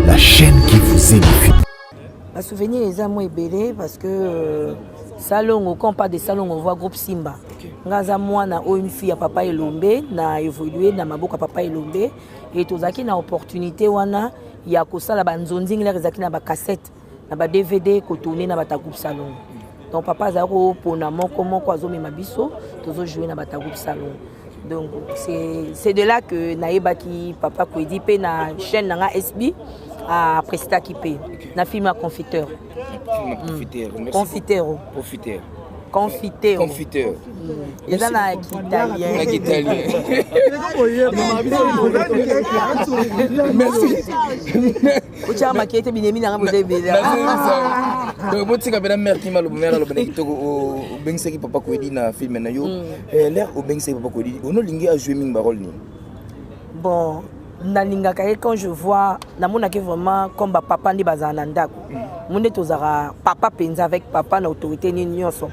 la chaîne qui vous édifie. Ma souvenir est à moi ébélé parce que salon, quand on parle de salon, on voit groupe Simba. Ngaza moi na une fille à papa Elombe, na évolué na maboka papa Elombe et tozaki na opportunité wana ya kosala ba nzonzing la rezaki na ba cassette na ba DVD ko tourner na ba groupe salon. Donc papa zako pona moko azomema biso tozo jouer na ba groupe salon. Donc c'est de là que naebaki papa ko dit pe na chaîne na SB à Presta qui paye. Na film à confiteur. Confiteur. Confiteur. Confiteur. Confiteur. Il y a un italien. Merci. Tu as marqué tes binemi dans la bébé. Donc bon, tu as bien merci mal au meilleur le bénéfice au bengse qui papa ko dit na film na yo. L'air au bengse papa ko dit. On a lingé à jouer ming barol ni. Bon. Quand je vois, je vraiment comme papa ni bazananda. Monde tozara papa penza avec papa na autorité ni nyonso.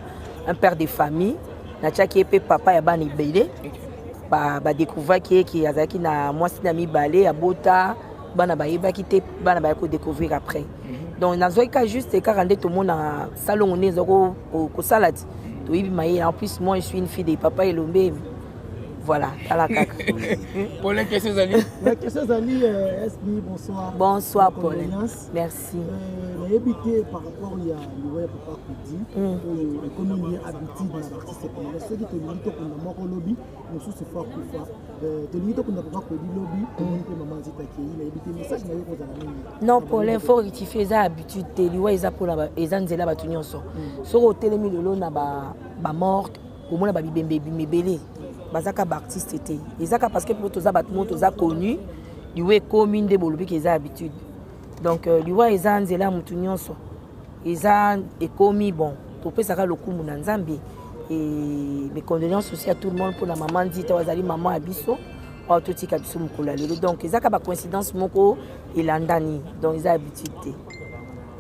Un père de famille, na tchaki epé papa ya bani belé. Ba découvrir qui azaki na mwasi na mi balé abota bana ba yeba kité bana ba ko découvrir après. Donc nazoy ka juste ka rendre tout monde na salon on ezoko ko salade. To yibi maye en plus moi je suis une fille de papa Elombe. Voilà, à la caca. Paulin, qu'est-ce que vous allez? Qu'est-ce que vous allez, SB, bonsoir. Bonsoir, Paulin. Merci. Habité par rapport à l'ouest papa Koudi, comme il y a habitude dans l'artiste congolais, ceux qui te limitent qu'on a mort au lobby, nous sommes ce fort pour faire. Te limitent qu'on a pas Koudi lobby, on peut maman dit qu'il a habité message mais vous avez non Paulin, faut rectifier ça habitude. Les lois ils pour la ils ont zéla batunyon so. Sur hôtel mi lolo na ba mort, au moins ba bibembe bibélé. Bazaka ba artiste était. Ezaka parce que pour tous abattements tous a connu, lui commune de bolobi qu'ils a habitude. Donc lui ils ont zéla mutunyon so. Ils ont commis bon. To pe saka le kumu na Nzambe et mes condoléances aussi à tout le monde pour la maman dit tawazali maman abiso. Autoti kabiso mukula lelo. Donc ezaka ba coïncidence moko elandani. Donc ils a habitude.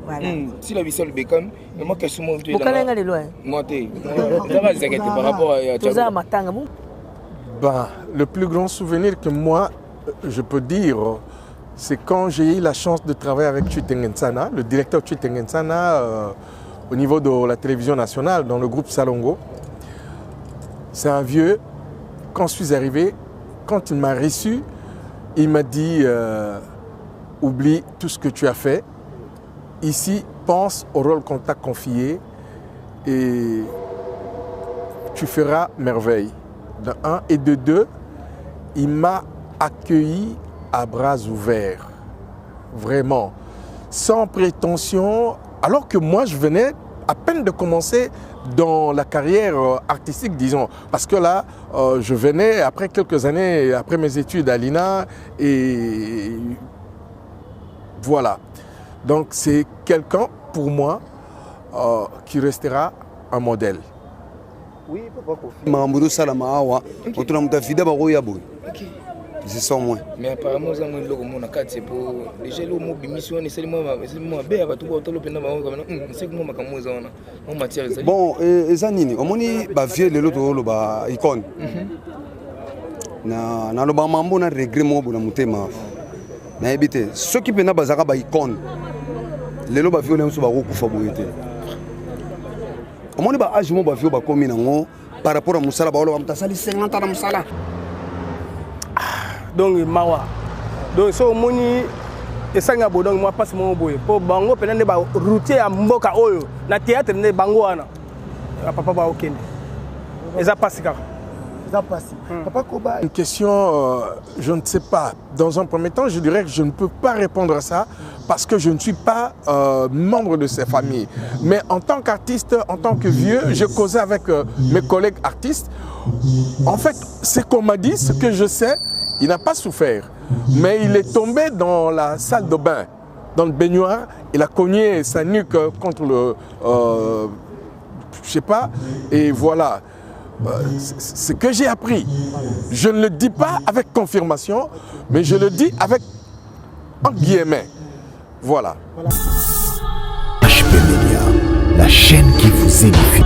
Voilà. Si la vie le bécam, moi qu'est-ce que mon Dieu là. Moi t'es. Par rapport à Toza matanga bon. Ben, le plus grand souvenir que moi, je peux dire, c'est quand j'ai eu la chance de travailler avec Chitengensana, le directeur Chitengensana, au niveau de la télévision nationale, dans le groupe Salongo. C'est un vieux, quand je suis arrivé, quand il m'a reçu, il m'a dit oublie tout ce que tu as fait. Ici, pense au rôle qu'on t'a confié et tu feras merveille. De un et de deux, il m'a accueilli à bras ouverts, vraiment, sans prétention, alors que moi je venais à peine de commencer dans la carrière artistique, disons, parce que là, je venais après quelques années, après mes études à l'INA, et voilà. Donc c'est quelqu'un, pour moi, qui restera un modèle. Oui, papa Kofi. Mamadou Salama Awa, on tourne à Fida Baroyaboui. C'est ça moi. Mais apparemment, ça m'a dit que mon accade c'est pour déjà le mot mission et c'est moi bien à tout le monde c'est que moi ma on matière bon ezanini omoni ba vieux le loto lo ba icône na lo ba mambo na regret mo bona mutema na ebité ceux qui pena bazaka ba icône le lo ba vieux le so ba ko kufa boyete omoni ba âge mo ba vieux ba komi nango par rapport à musala ba lo ba mtasali 50 ans na musala. Donc mawa donc so moni esanga bodong moi passe mon boy po bango penande ba routier ya mboka oyo na théâtre ne bango wana papa ba okende eza pasika eza pasi papa Koba. Une question je ne sais pas, dans un premier temps je dirais que je ne peux pas répondre à ça parce que je ne suis pas membre de ces familles, mais en tant qu'artiste, en tant que vieux, je causais avec mes collègues artistes. En fait, c'est qu'on m'a dit, ce que je sais, il n'a pas souffert, mais il est tombé dans la salle de bain, dans le baignoire, il a cogné sa nuque contre le... je sais pas, et voilà. Ce que j'ai appris, je ne le dis pas avec confirmation, mais je le dis avec entre guillemets. Voilà. HP Media, la chaîne qui vous édifie.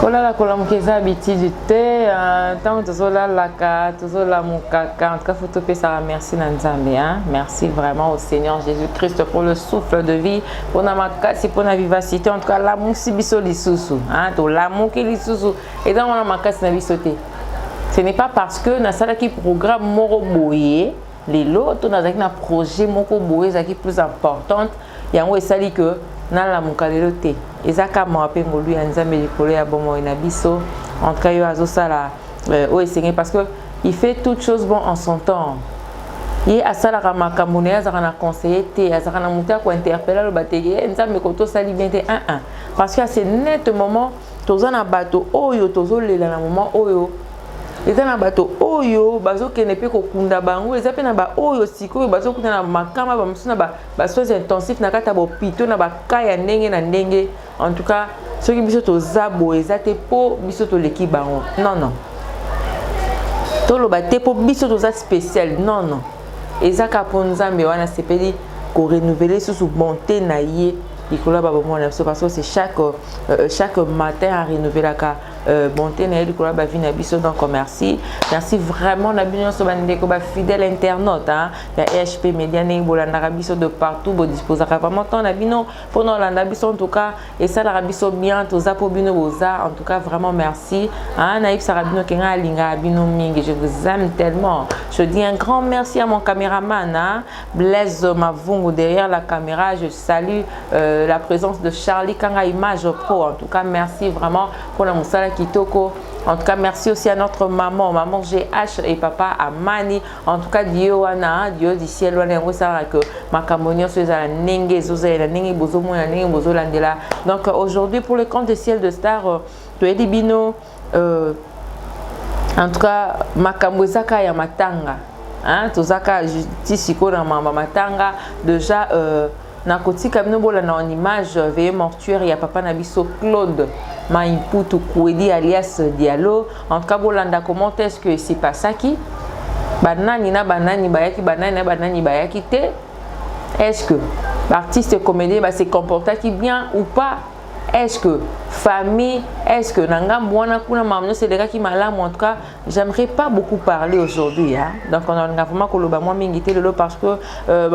kolala kolamukeza habitude te tant tozolalaka tozolamukaka en tout cas faut topesa merci na Nzambe merci vraiment au Seigneur Jésus-Christ pour le souffle de vie pour na makasi pour na vivacité en tout cas lamusi biso lisusu to lamuki lisusu et dans na makasi na biso te ce n'est pas parce que na sala qui programme moko boye les lots na zaki na projet moko boye zaki plus importante yango esali que na la mukalelo te ezaka mape ngolu ya Nzambe likolo ya bomo na biso en tout cas yo azosala o esengé parce que il fait toutes choses bon en son temps ye asala ka makambo ne azaka na conseiller te azaka na muta ko interpeller le bateye Nzambe ko to sali bien te parce que à ce net moment tozana bato oyo tozolela na moment oyo eza na bato oyo bazokende pe kokunda bango eza pe na ba oyo sikoyo bazokunda na makama ba musu na ba soins intensifs na kata bopito na bakaya ndenge na ndenge en tout cas soki biso toza boye eza te po biso toleki bango non toloba te po biso toza spécial non eza ka po Nzambe wana sepeli ko renouveler sous bonté na ye likolo ba bomo na biso parce que c'est chaque matin à renouveler la bonté na likolo ba vie na biso donc merci vraiment na bino so bande ko ba fidèle internaute ya HP Media ne bolanda biso de partout bo disposer vraiment temps na bino pour nous landa biso en tout cas et ça la biso bien to za po bino boza en tout cas vraiment merci naïf sarabino kenga linga bino mingi je vous aime tellement je dis un grand merci à mon caméraman Blaise Mavungu derrière la caméra je salue la présence de Charlie Kanga Image Pro en tout cas merci vraiment pour la musala kitoko en tout cas merci aussi à notre maman GH et papa Amani en tout cas Dieu wana Dieu du ciel wana ngo sala que makamonio so za nenge zozela nenge bozomo na nenge bozolandela donc aujourd'hui pour le compte de ciel de star to edibino en tout cas makambo zaka ya matanga tozaka tisiko na mama matanga déjà na kotika bino bola na en image veillée mortuaire ya papa na biso Claude Maimputu Kwedi alias Diallo en tout cas bolanda comment est-ce que c'est pas ça qui banani na banani bayaki banani na banani bayaki te est-ce que l'artiste comédien va se comporter qui bien ou pas est-ce que famille est-ce que nanga mwana kuna mamno c'est des gars qui malamu en tout cas j'aimerais pas beaucoup parler aujourd'hui donc on a vraiment koloba moi mingité lelo parce que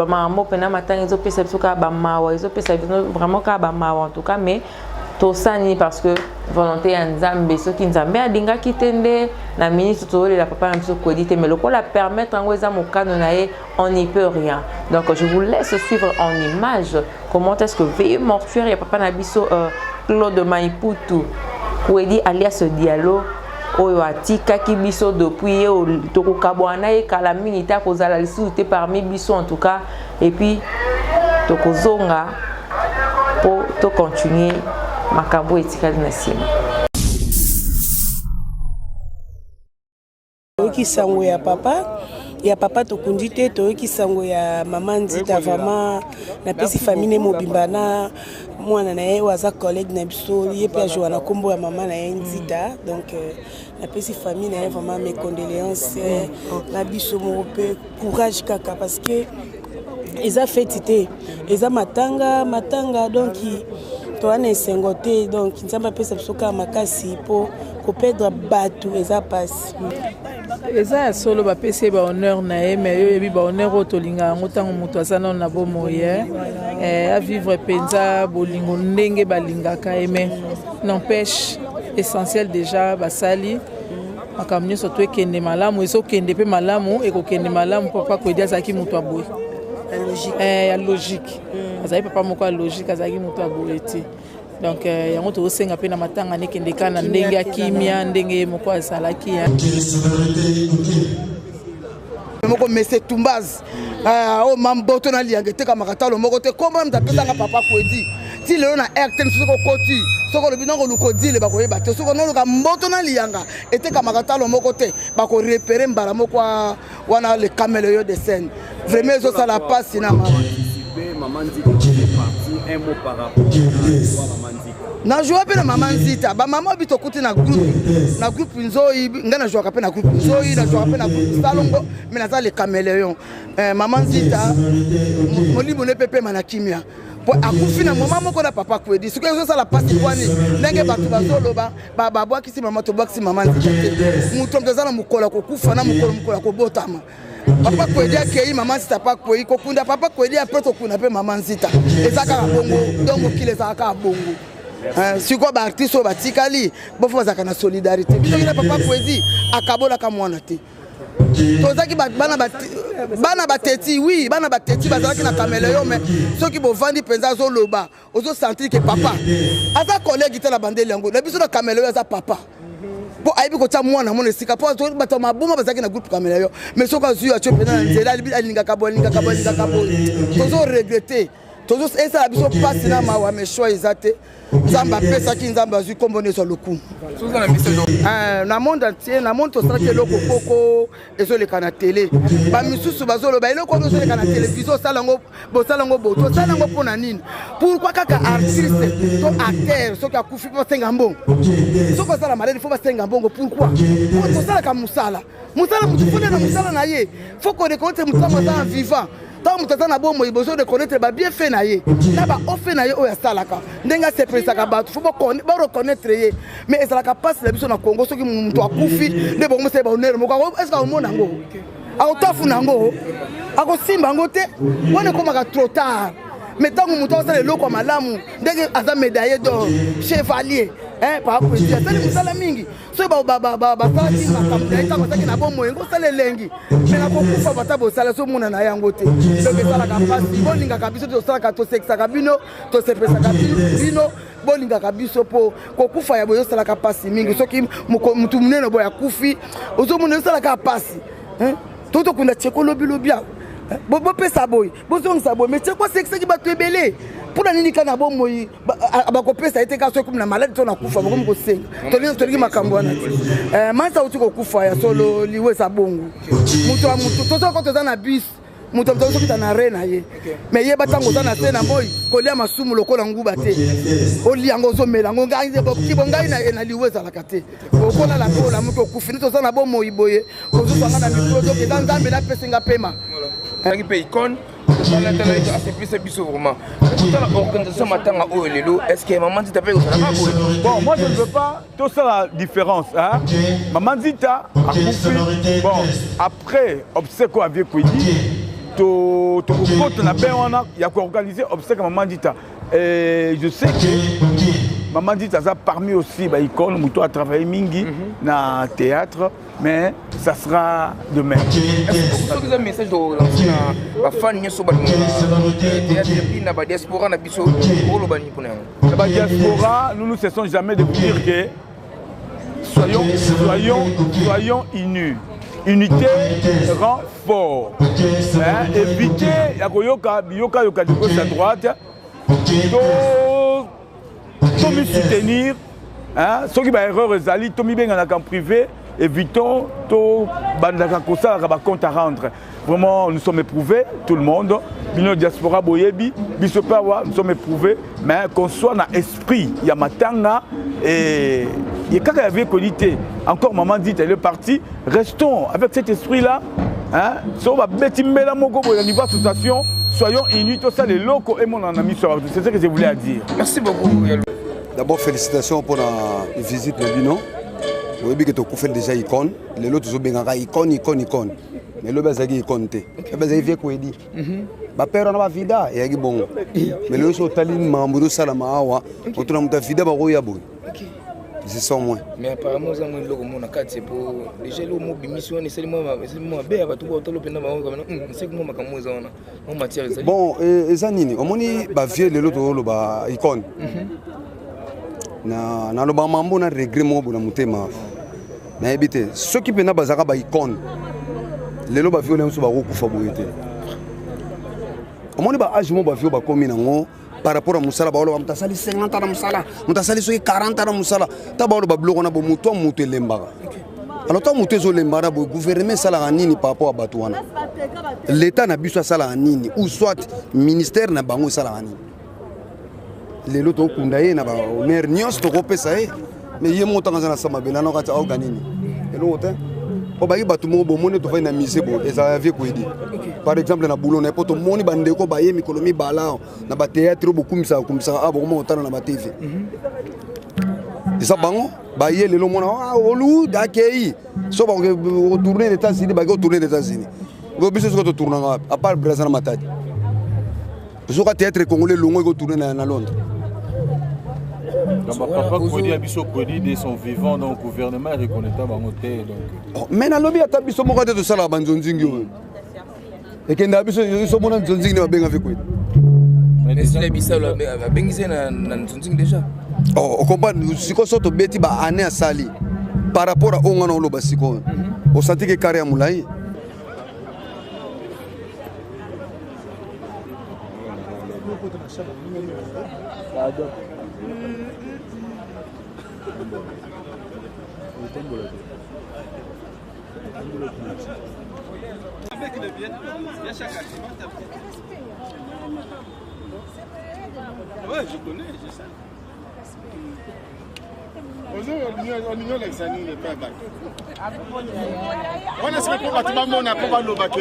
maman pena matanga ezo pesa bisoka ba mawa ezo pesa vraiment ka ba mawa en tout cas mais to sani parce que volonté ya Nzambe soki Nzambe adinga kitende na ministre to la papa na biso kodite mais loko la permettre ngo eza mokano na ye on n'y peut rien donc je vous laisse suivre en image comment est-ce que veillée mortuaire ya papa na biso Claude Maimputu Kwedi alias Diallo oyo atikaki biso depuis tokokabwana ye kala mingi ta kozala lisusu te parmi biso en tout cas et puis tokozonga pour to continuer makambo etikali na nsima toyoki sango ya papa tokundi te toyoki sango ya mama Nzita vraiment napesi famille mobimba na mwana na ye waza collègue na biso ye pe ajoa na kombo ya mama na ye Nzita donc napesi famille na ye vraiment mes condoléances na biso moko pe courage kaka parce que eza feti te eza matanga donc toana esengo te donc Nzambe apesa biso kaka makasi mpo kopedra bato eza pasi eza ya solo bapesi ba honneur na ye mais yo yebi ba honneur oyo tolinga yango ntango moto aza nano na bomoye avivre mpenza bolingo ndenge balingaka ye mais n'empêche essentiel déjà basali makambo nyonso to ekende malamu ezokende mpe malamu ekokende malamu papa Kwedi azalaki moto aboye ya logique azali papa moko ya logique azalaki moto aboye te donc yango tokosenga mpe na matanga nekende kaka na ndenge ya kimia ndenge ye moko azalaki moko mese tumbaz o mamboto na liange te kamaka talo moko te kombo mta pesanga papa Kwedi ti lelo na RTN soko koti soko lobi nango lukodile bakoyeba te soko noluka mboto na lianga ete kamaka talo moko te bako repérer mbala moko wana le caméléon de scène vraiment eso ça la passe na Maman Nzita parti un mot par rapport à Maman Nzita na joa pe na Maman Nzita ba maman bito kuti na groupe nzoi nga na joa pe na groupe nzoi na joa pe na groupe salongo mais na za le caméléon Maman Nzita molimo ne pepe mana kimia po akufi na moment moko na papa Kwedi soki ezosala pasi kwani ndenge bato bazoloba babwakisi mama tobwakisi mama nzita te moto moto aza na mokolo kokufa na mokolo kobotama papa Kwedi akei mama nzita pa kwei kokunda papa Kwedi apres tokunda mpe mama nzita eza kaka bongo donc mokili ezala kaka bongo sikoyo baartiste oyo batikali bofo bazalaka na solidarité bisoki na papa Kwedi akabolaka mwana te tozaki bana bateti oui bana bateti bazalaki na kameleyo mais soki bovandi mpenza azoloba ozosentir ke papa aza kolegi te na bandeli yango na biso na kameleyo aza papa po ayebi kotia mwana mona esika po bato maboma bazalaki na groupe kameleyo mais soki azwi atio mpenza na nzela alingaka boye tozoregrete tozosala biso mpasi na mawa mais choix eza te nzambe apesaki nzambe azwi kombo nyonso lokumu na monde entier na monde tosalaki eloko poko ezoleka na tele bamisusu bazoloba eloko oyo ezoleka na télévision osala yango bo tosala yango mpo na nini pourkui kaka artiste to acteur soki akufi mpo basenga mbongo soki osala maladi fo basenga mbongo pourkui tosalaka mosala motu fonde na mosala na ye fo korekonotre motu aza vivant tant moto aza na bomo ibozo reconnaître bien fait na ye na ba ofe na ye oyo asalaka ndenge asepresaka bato fo bareconnaître ye mais ezalaka mpasi na biso na Congo soki moto akufi nde bongo mosala bahonneur moko est-ce que akomona yango akotafuna yango akosimba yango te wana ekomaka trop tard mais ntango moto azala eloko ya malamu ndenge aza médaillé d'or chevalier par Kwedi asali mosala mingi soki basalaki makambo na ye ntango azalaki na bomoi yango osala elengi mais nakokufa bata bosala so omona na yango te soki esalaka mpasi bolingaka biso tosalaka tosekisaka bino tosepesaka bino bolingaka biso mpo kokufa ya boye osalaka mpasi mingi soki motu monene boye akufi ozomona osalaka mpasi totokunda tieko lobilobi awo bopesa boye bozongisa boye mais tieko asekisaki bato ebele mpona nini kaka na bomoi bakopesa ete kaka soki na maladi to nakufa bakomi kosenga tolingi makambo wana te mansa outi kokufa ya solo liwe eza bongo moto ya motu tozoko toza na bus moto moto azokita na re na ye mais yeba ntango oza na se na moi kolia masumu lokola nguba te olia yango ozomela yango ngai na liwe ezalaka te okolala mpe olamuki okufi nde toza na bomoi boye kozozwanga na mikro donc eza nzambe napesenga pema ezalaki mpe icone asepelisa biso vraiment totala organisation matanga oyo lelo est-ce que Maman Nzita mpe kozalaka boye bon moi je ne veux pas tout ça la différence hein Maman Nzita akufi bon après obsèque avec Kwedi tokokota na ben wana ya koorganiser obsèque Maman Nzita et je sais que Maman Nzita aza parmi aussi baicone moto a travaillé mingi na théâtre mais ça sera demain. Est-ce que vous avez un message de la fan nyonso ba théâtre puis na ba diaspora na biso pour le bani kuna na ba diaspora nous ne cessons jamais de vous dire que soyons unis. Unité rend fort. Évitez ya koyoka yoka de gauche à droite. To me soutenir ceux qui ba erreur ezali to mi benga na privé. Évitons tout bandaka kosala ba compte à rendre. Vraiment nous sommes éprouvés tout le monde. Bino diaspora boyebi biso pawa nous sommes éprouvés mais qu'on soit dans esprit ya matanga et il y a avait qualité encore Maman Nzita elle est partie restons avec cet esprit là hein so ba betimbela moko boya niveau association soyons unis tout ça les locaux et mon ami c'est ce que je voulais dire. Merci beaucoup. D'abord félicitations pour la visite de Bino. Vous avez dit que tu as fait déjà icône, les autres ont bien icône. Mais le bas icône te. Le bas est vieux Kwedi. Ma père on a vida et bon. Mais le autre taline mambo salama awa, on a muta vida ba roya boy. C'est ça moins. Mais apparemment ça moi logo mon akati c'est pour déjà le mot bimission c'est moi bé ba tout tolo pena ba comme c'est que moi makamu za ona en matière ça. Bon eza nini omoni ba vieux les autres lo ba icône. Na loba mambo na regret mo bona mutema na ebite ceux qui pena bazaka ba icône lelo ba violence ba kokufa boyete omoni ba âge mo ba violence ba komi nango par rapport à musala ba oloba mutasali 50 ans musala mutasali soki 40 ans musala ta ba oloba bloko na bo muto muto lembaka alors ta muto zo lembara bo gouvernement sala nini par rapport à batwana l'état na biso sala nini ou soit ministère na bango sala nini lelo to kundaye na ba maire nyos to kopesa mais yemo tanga na sama bela na kati au ganini lelo te o ba batu mo bo mone to fa na mise bo eza avec Kwedi par exemple na boulot na poto moni bandeko baye mikolo mibala na ba théâtre beaucoup misa ah beaucoup otana na ba TV ça bango baye lelo mona Hollywood akei so ba retourner les États-Unis ba retourner les États-Unis go biso ko tourner à part Brazza na matadi so ka théâtre congolais longo go tourner na Londres. Papa Kwedi a biso Kwedi de son vivant dans le gouvernement reconnaît bango te donc mais na lobi ata biso moko de sala banzonzingi et que na biso so mona nzonzingi na benga fi Kwedi mais si la bisalo bengise na nzonzingi déjà on comprend siko soto beti ba ane asali par rapport à ongana oloba siko on sentit que carré amulai Ouais, je connais, je sais. On ignore les années, les pères bacs. On a ce qu'on va te demander, on a pas le bac.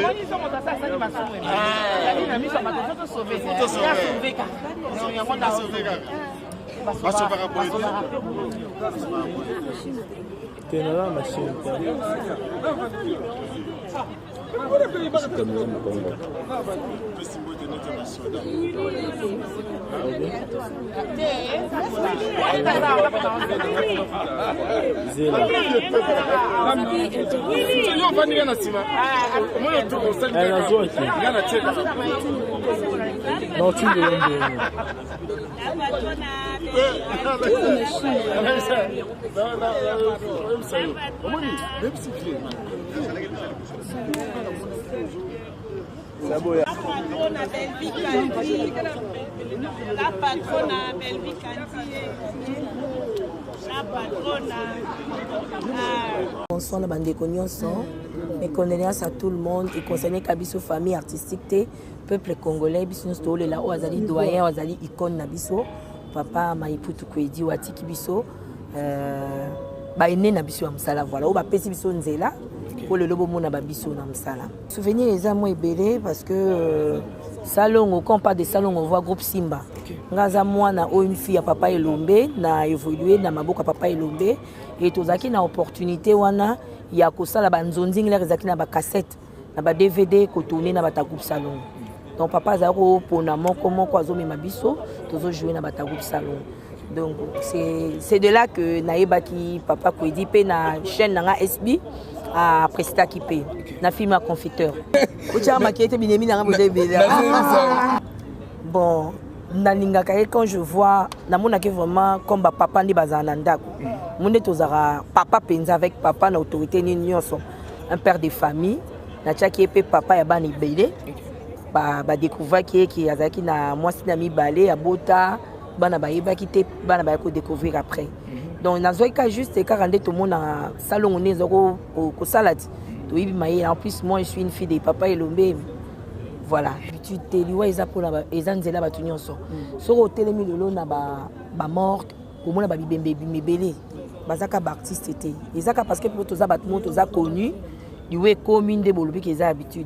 La patrona Belvi Kandi, la patrona Belvi Kandi, la patrona. Bonsoir la bande de Cognon, mes condoléances à tout le monde et concernant Kabiso famille artistique, peuple congolais, biso nous là où azali doyen, azali icône nabiso, papa Maiputu Kwedi Watiki biso, ba ene nabiso amsala voilà, où ba pesi biso nzela. Pour le lobo mona babiso na msala. Souvenir les amours belé parce que salon quand pas de salon on voit groupe Simba. Ngaza mwana o une fille à papa Elombe na évolué na maboka papa Elombe et tozaki na opportunité wana ya ko sala banzonzing la rezaki na ba cassette na ba DVD ko tourner na bata groupe salon. Donc papa zako pona moko azomi mabiso tozo jouer na bata groupe salon. Donc c'est de là que naïba qui papa Kwedi pe na chaîne na SB à Presta qui paye. Na film à confiteur. Bon, quand je vois, vraiment comme papa ni bazananda. Mon tozara papa penza avec papa na autorité ni nyonso. Un père de famille, na tchaki epé papa ya bani belé. Ba découvrir qui azaki na mwasi na mi balé abota bana ba yeba ki te bana ba ko découvrir après. Donc nazoika juste car rendre tout le monde en salon on est zéro au salade. En plus moi je suis une fille de papa Elombe. Voilà. Tu te liwa eza pour la ezanzela batunyonso. So hôtel mi lolo na ba morte, au moins ba bibembe bimebele. Bazaka ba artiste était. Ezaka parce que pour toza batmo toza connu, liwe commune de bolobi ki eza habitude.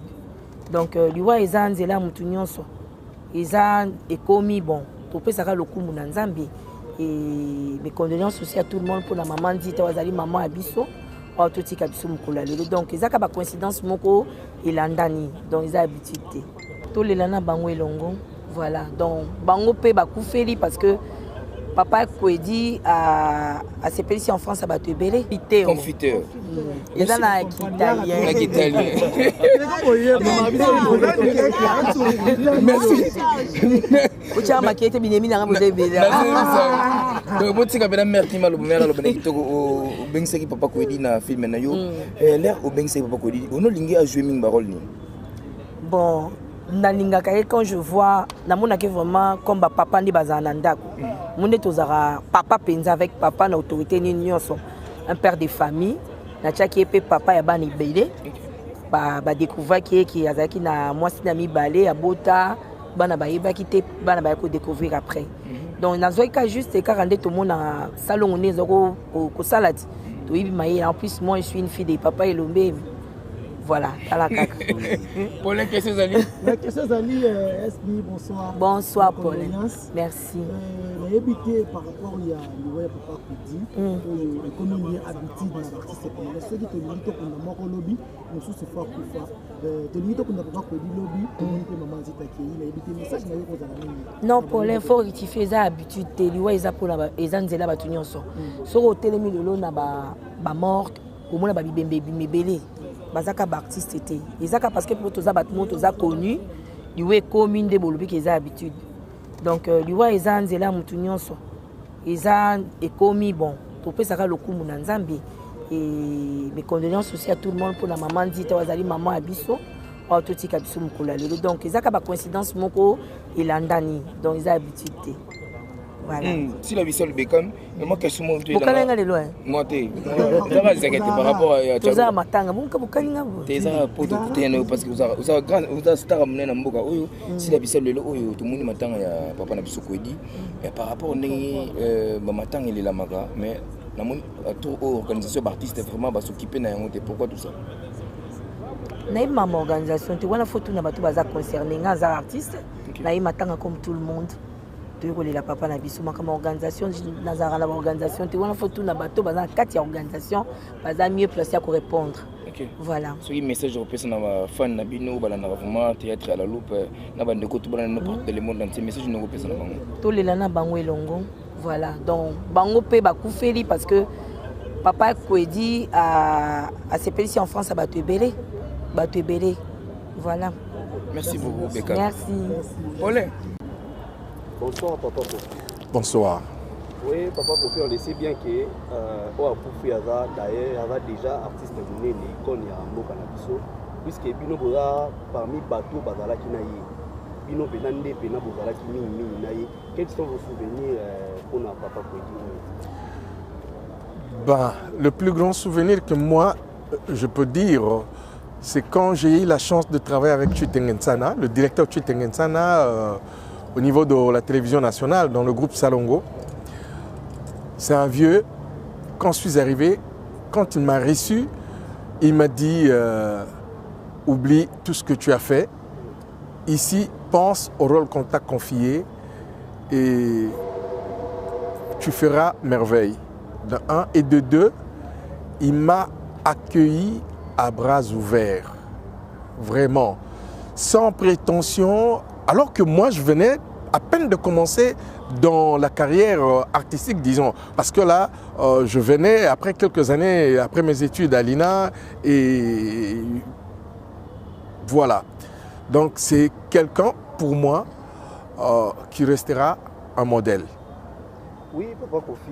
Donc liwa ezanzela mutunyonso. Eza et commis bon. Topé saka lokumu na Nzambe. Et mes condoléances aussi à tout le monde pour la maman dit wazali maman abiso ou tout tika biso mukula lelo donc ezaka ba coïncidence moko elandani donc ils habitude tous les lana bango elongo voilà donc bango pe ba kufeli parce que papa Kwedi a s'appelé ici en France à Batebele confiteur et là na italien merci Ocha makete binemi na Batebele donc botika bena merci malobo mera lobo kitoko bengse papa Kwedi na film na yo l'air au bengse papa Kwedi ono lingi a jouer ming barol ni bon nalingaka quand je vois namonaki vraiment comme papa ndi bazana ndako monde tozara papa penza avec papa na autorité ni nyonso un père de famille na tchaki epé papa ya bani belé ba découvrir qui azaki na mwasi na mi balé abota bana ba yeba ki te bana ba ko découvrir après donc nazoika juste car rendre tout le monde na salon on est zoko ko salade to yibi maye en plus moi je suis une fille de papa Elombe. Voilà, à la caca. Paulin, qu'est-ce que Zali? Qu'est-ce que Zali, SB, bonsoir. Bonsoir, Paulin. Merci. Éviter par rapport à l'oué papa qui dit, comme il y a habitude dans l'artiste congolais, ceux qui te limitent au Kondamoko lobby, nous sommes ce fois pour faire. Te limitent au Kondamoko lobby, on peut maman Zita qui il a évité message mais il faut non, Paulin, il faut rectifier ça habitude. Te liwa ils pour la ils ont zela batunyo so. Sur hôtel Milolo na ba mort, au moins ba bibembe belé. Bazaka ba artiste était. Ezaka parce que pour tous za batmo tous za connu, liwa commune de bolobi qu'ils ont habitude. Donc, liwa ils ont zela mutunyo so. Ils ont commis bon. Pour que ça le coup mon Nzambe. Et mes condoléances aussi à tout le monde pour la maman dit Tawazali maman Abisso. Donc, ils ont une coïncidence moko et l'andani. Donc, ils ont l'habitude. Voilà. Si la vie seule bécane, moi, qu'est-ce que je suis allé loin. Moi, tu es par rapport à tout ça, matanga, mon kabukanga. Tu es là pour t'écouter parce que vous avez star amené dans Mboka. Si la vie seule est là, tout le monde matanga ya papa na biso koedi. Mais par rapport au matanga il est là maga, mais la organisation d'artistes vraiment va s'occuper de ça. Pourquoi tout ça? Naïm maman organisation, tu vois la photo na bato baza concerné nga artiste, naïm matanga comme tout le monde. Tu vois la papa na biso comme organisation nazara la organisation, tu vois la photo na bato baza quatre organisation, baza mieux placé à répondre. Voilà. Ce qui message repose na fan na bino balana vraiment théâtre à la loupe na bande ko tout balana n'importe le monde entier message no repose na bango. To le lana bango elongo. Voilà. Donc bango pe ba koufeli parce que papa Kwedi a s'appelé ici en France à Batebele. Batebele. Voilà. Merci beaucoup, Beka. Merci. Olé. Bonsoir, papa Kofi. Bonsoir. Oui, papa Kofi, on le sait bien que Kofi d'ailleurs, il y avait déjà artiste monné, l'icône à Mboka Nabiso, puisque Bino Boza, parmi Bateau, Bazala Kinaye, Bino Benande, Bena Bozala Kinaye, quels sont vos souvenirs pour papa Kofi? Ben, le plus grand souvenir que moi, je peux dire, c'est quand j'ai eu la chance de travailler avec Chitengensana, le directeur Chitengensana, au niveau de la télévision nationale, dans le groupe Salongo. C'est un vieux, quand je suis arrivé, quand il m'a reçu, il m'a dit oublie tout ce que tu as fait. Ici, pense au rôle qu'on t'a confié et tu feras merveille. De un. Et de deux, il m'a accueilli à bras ouverts, vraiment, sans prétention, alors que moi je venais à peine de commencer dans la carrière artistique, disons, parce que là, je venais après quelques années, après mes études à l'INA, et voilà. Donc c'est quelqu'un, pour moi, qui restera un modèle. Oui, papa Kofi,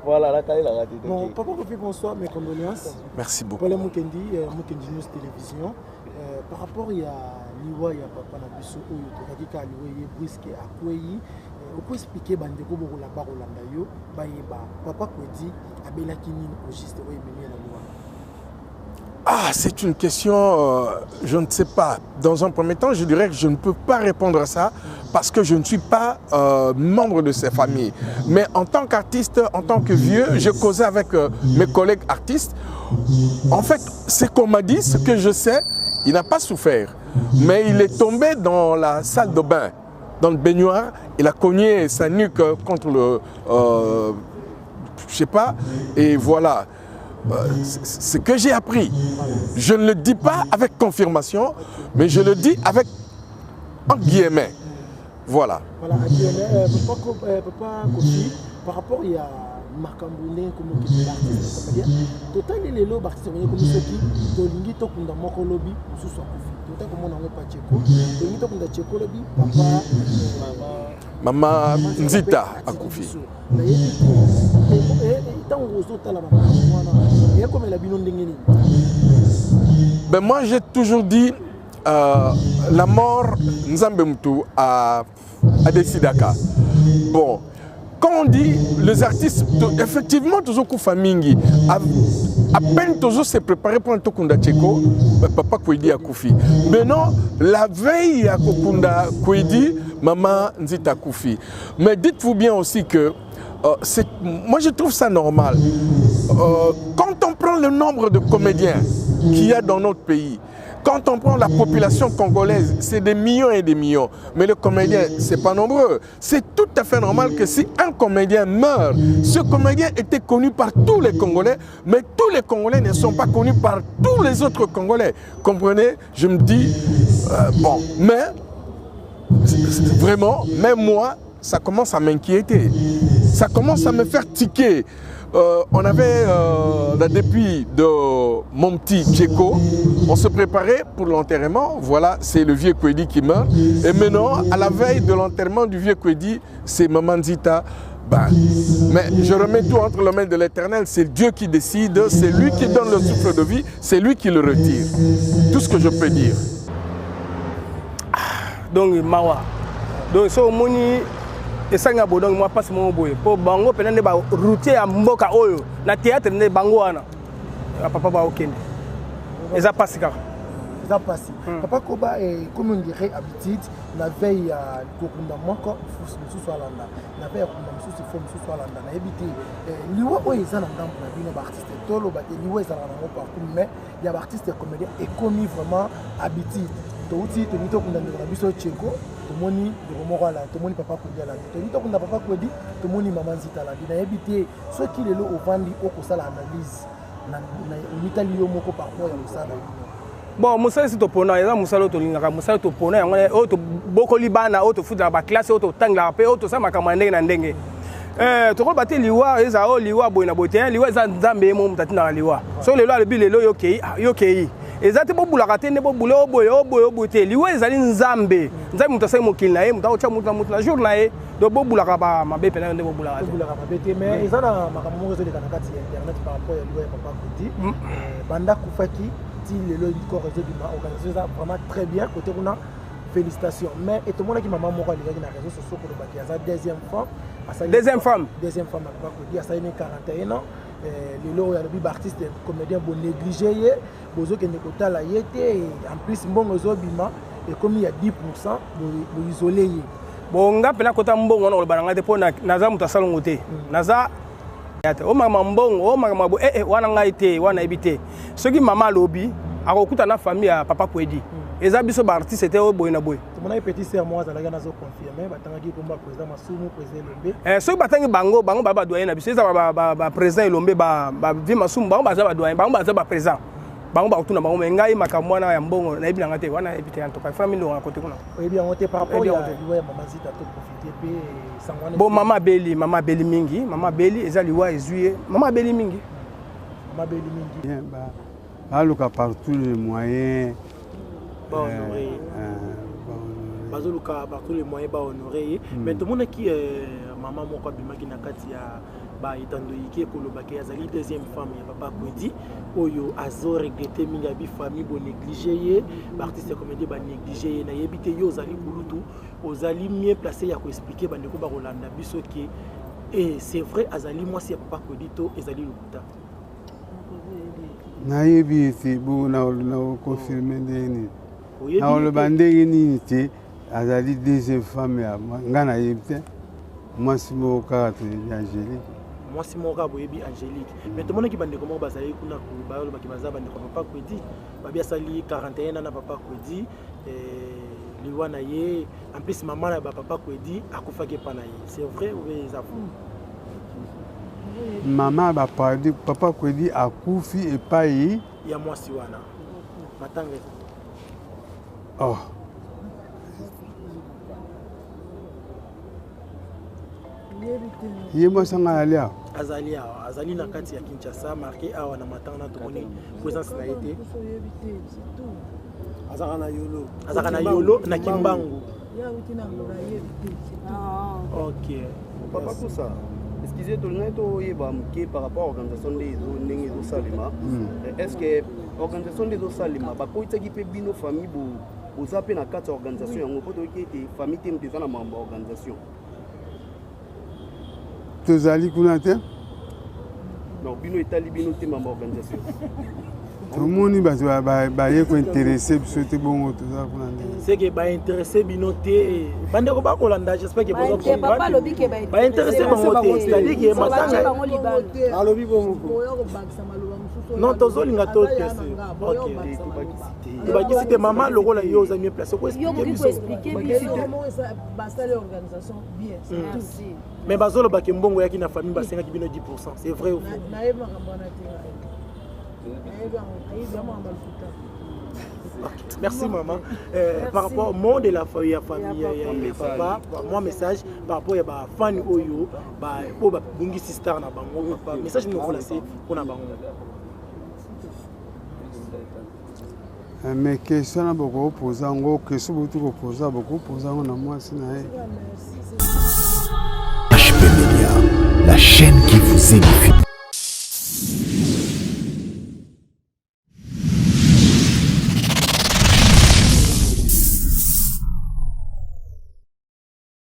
voilà, la Kali l'a raté. Bon, papa Kofi, bonsoir, mes condoléances. Merci beaucoup. Paul Mukendi, Mukendi News Télévision. Par rapport à Liwa, il y a papa Nabiso, il y a dit qu'il y a brisque à Kouéi. On peut expliquer que Bandeko Borola Barolanda yo, papa Kwedi, Abela Kinin, au juste, oui, mais Ah, c'est une question, je ne sais pas. Dans un premier temps, je dirais que je ne peux pas répondre à ça parce que je ne suis pas membre de ces familles. Mais en tant qu'artiste, en tant que vieux, je causais avec mes collègues artistes. En fait, ce qu'on m'a dit, ce que je sais, il n'a pas souffert. Mais il est tombé dans la salle de bain, dans le baignoire. Il a cogné sa nuque contre le... je sais pas, et voilà. C'est ce que j'ai appris. Je ne le dis pas avec confirmation, mais je le dis avec en guillemets. Voilà. Voilà, papa Kofi, par rapport à Marcamboulé, comme l'artiste, total les lots artistes comme ceux qui tolingi to kunda moko lobby sous son Kofi. Total comme on n'a pas Tcheko, tolingi to kunda Tcheko lobby, papa Maman Nzita à Kofi. Ben moi j'ai toujours dit la mort Nzambe Moutou à Desidaka. Bon, quand on dit les artistes, effectivement toujours Koufamingi, à peine toujours se préparer pour un Tokunda Tcheko, papa Kwedi à Koufi. Mais non, la veille à Kokunda Kwedi, maman Nzita Koufi. Mais dites-vous bien aussi que moi je trouve ça normal. quand on prend le nombre de comédiens qu'il y a dans notre pays, quand on prend la population congolaise, c'est des millions et des millions. Mais les comédiens, ce n'est pas nombreux. C'est tout à fait normal que si un comédien meurt, ce comédien était connu par tous les Congolais, mais tous les Congolais ne sont pas connus par tous les autres Congolais. Comprenez? Je me dis, bon, mais vraiment, même moi, ça commence à m'inquiéter. Ça commence à me faire tiquer. On avait la dépouille de mon petit Tcheko. On se préparait pour l'enterrement. Voilà, c'est le vieux Kwedi qui meurt. Et maintenant, à la veille de l'enterrement du vieux Kwedi, c'est Maman Nzita. Ben, mais je remets tout entre les mains de l'Éternel. C'est Dieu qui décide. C'est lui qui donne le souffle de vie. C'est lui qui le retire. Tout ce que je peux dire. Donc, Mawa. Donc, so moni. Et ça, moi, pas mon boy. Pour bango, peut-être ba routier à mboka oyo. Na théâtre ne bango ana. Papa ba okende. Et ça passe car. Ça passe. Papa Koba est comme on dirait habitude. La veille à Kokunda Moko, sous Swalanda. La veille à Kokunda sous forme sous Swalanda. Na éviter. Liwa oyo ça na ndampo na bino ba artiste tolo ba te liwa ça na ngo partout mais il y a artiste comédien et commis vraiment habitude. Touti tonito kunda na biso Tcheko. Tomoni de là, tomoni papa Kwedi là. Tonito kunda papa Kwedi, tomoni maman Nzita là. Na éviter ceux qui le au vandi au kosala analyse na Italie yo moko par rapport à ça. Bon, musala si topona, eza musala tolingaka, musala topona yango oto bokoli bana oto futa ba classe oto tangla pe oto sama kamande na ndenge. Toko bate liwa eza o liwa boina bote, liwa eza nzambe mo mutati na liwa. So lelo alebi lelo yokei. Ezate bobulaka te ne bobule oboyo te liwa ezali nzambe. Nzambe mutasa mokili na ye, mutaocha mutu na jour na ye. Do bobulaka ba mabe pena nde bobulaka. Bobulaka mabe te mais ezana makambo mo zo de kanakati internet par rapport à liwa papa Kwedi. Banda kufaki le réseau du organisation vraiment très bien côté on a félicitations mais et tout le monde qui maman moko les na réseaux sociaux pour le bakia deuxième femme à pas dire ça il 41 ans les lots il y a artiste comédien bon négligé bozo que ne kota la yete en plus mbongo zo bima et comme il y a 10% bo isolé bon nga pena kota mbongo na olobana te pona naza muta salongo te naza o mama mbongo o mama bo wana ngai te wana ebite soki mama lobi akokuta na famille ya papa Kwedi eza biso ba artiste te o boy na boy to mona petit sœur moi za la gana zo confirmer batangaki komba président Masumu président Lombe soki batangi bango ba doyen na biso eza ba président Lombe ba vi Masumu bango baza ba doyen bango baza ba président bango ba kutuna bango ngai makambo na ya mbongo na ebina ngate wana ebite en tout cas famille lo côté kuna ebi on te par rapport ya maman Nzita to profiter pe sangwana bon mama beli mingi mama beli eza liwa ezuye mama beli mingi baluka par tous les moyens bazoluka par tous les moyens ba honorer mais tout le monde qui maman moko bimaki na kati ya ba itandoyike kolobaki azali deuxième femme ya papa Kwedi oyo azo regretter mingi abi famille bo négliger ba artiste comédien ba négliger na yebite yo zali kulutu ozali mieux placé ya ko expliquer ba ndeko ba rolanda biso ki et c'est vrai azali moi si papa Kwedi to ezali lukuta na yebi ti bu na confirmer ndeni na le bandé ni ti azali deuxième femme ya ngana yebite moi si mo ka te Angélique moi si mon rabo yebi Angélique mais tout le monde qui bande comment bazali kuna ku ba lo baki bazaba ndeko papa Kwedi babi asali 41 ans na papa Kwedi liwana ye en plus maman na papa Kwedi akufaki pa na ye c'est vrai ou les afou maman papa Kwedi akufi et pas yi ya moi si wana matanga oh ye mo sanga alia azali na kati ya Kinshasa marqué awa na matanga to moni présence na été azaka na yolo na Kimbangu OK papa tout ça excusez tout le monde yeba mke par rapport à organisation des ndenge zo salima est-ce que organisation des zo salima ba ko itaki pe bino famille bo za pe na kati ya organisation yango poto ki te famille te mteza na membre organisation tozali kuna te non bino etali bino te membre organisation tomoni bato baye kointeresse biso te bongo toza kuna ndenge c'est que baintéressé bino te bandeko bakolanda j'espère que boza baintéressé bango te c'est-à-dire que matanga alobi bongo non tozolinga to tese tobakisi te mama lokola yo oza mieux placé koexplike biso mais bazolobaki mbongo yaki na famille basengaki bino 10%, c'est vrai ou faux? Merci maman. Par rapport au monde de la famille, papa, moi message par rapport à fan oyo, pour bungi sister na bango, message nous relacer pour na bango. Mais question na beaucoup poser ngo question beaucoup poser ngo na moi sina. HP Media,